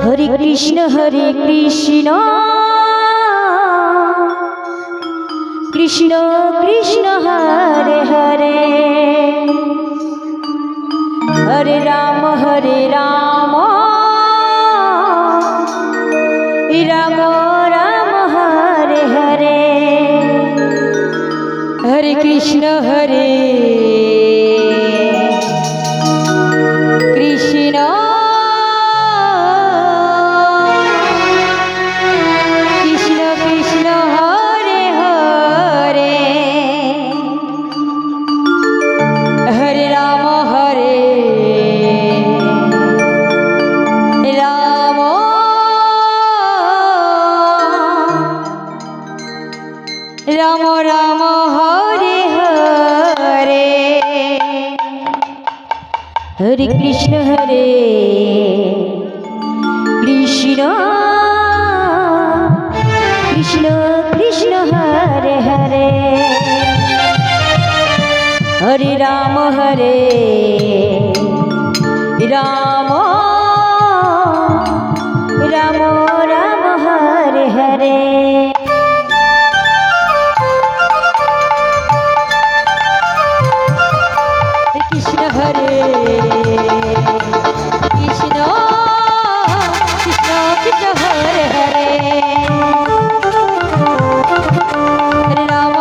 Hare Krishna Krishna Krishna Hare Hare Hare Ram Ram Ram Hare Hare Hare Krishna Krishna Krishna Krishna Hare Hare Hare Ram Ram Ram Hare Hare Hare Krishna Krishna Krishna Krishna Hare Hare Hare Ram Ram Ram Ram Hare Hare Krishna Krishna Krishna Krishna Hare Hare Hare Ram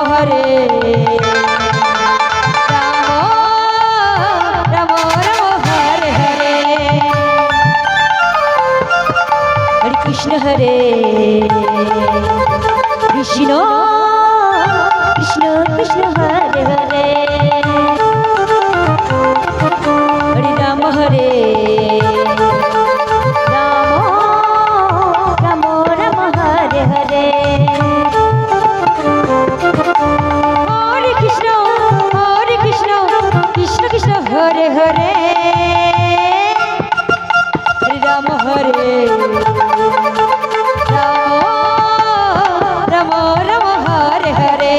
Ram Ram Hare Hare Hare Krishna Krishna Krishna Krishna Hare Hare Hare Ram Ram Ram Hare Hare Hare Krishna Krishna Krishna Hare Hare Hare Ram Ram Ram Hare Hare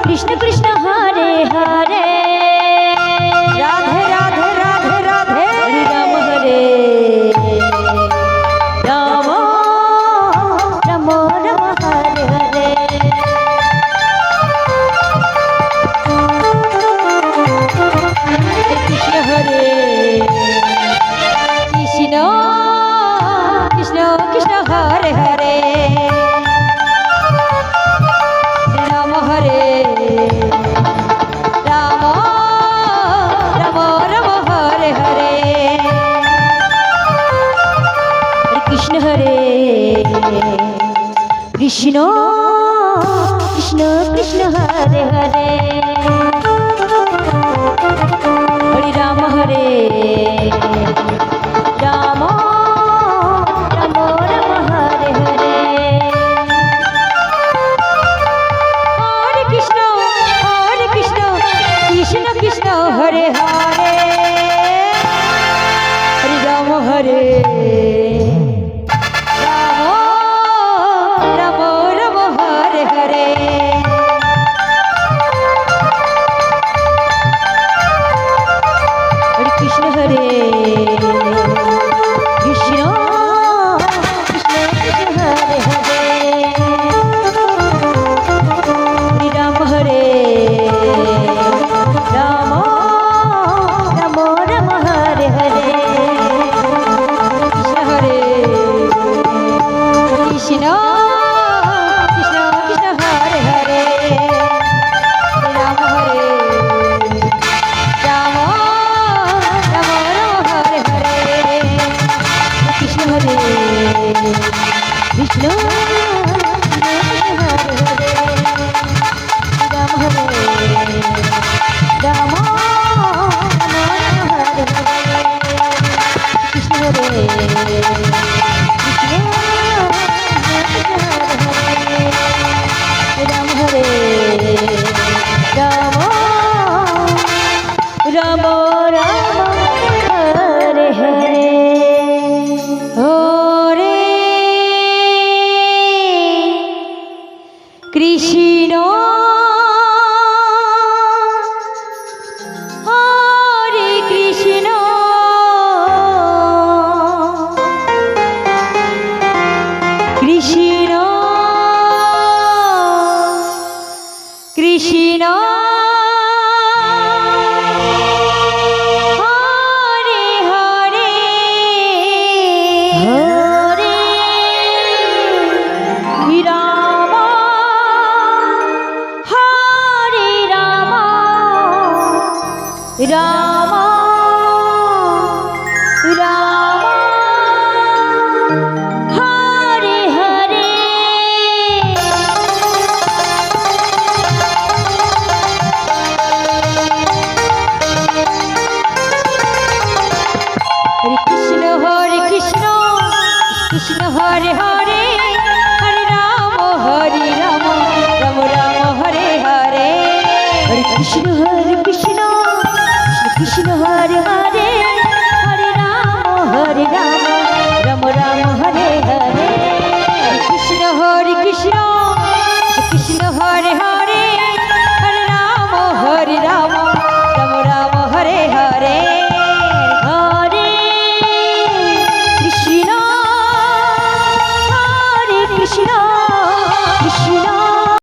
Krishna Krishna Hare Hare Radhe Radhe Radhe Radhe Hare Ram Ram Ram Ram Hare Hare Krishna Krishna Krishna Krishna Hare Hare Ram Ram Ram Ram Hare Hare Krishna Krishna Krishna Krishna Hare Hare Hare Ram Ram Ram Ram Hare Hare Krishna Krishna Krishna Hare Hare Hare Ram Ram Ram Hare Hare Hare Hare Hare Ram Hare Ram Ram Ram Hare Hare Hare Krishna Krishna Hare Hare Hare Ram Ram Ram Hare Hare Hare Krishna Krishna Krishna Hare Hare Hare Ram Ram Ram Hare Hare Hare Krishna Krishna Krishna Hare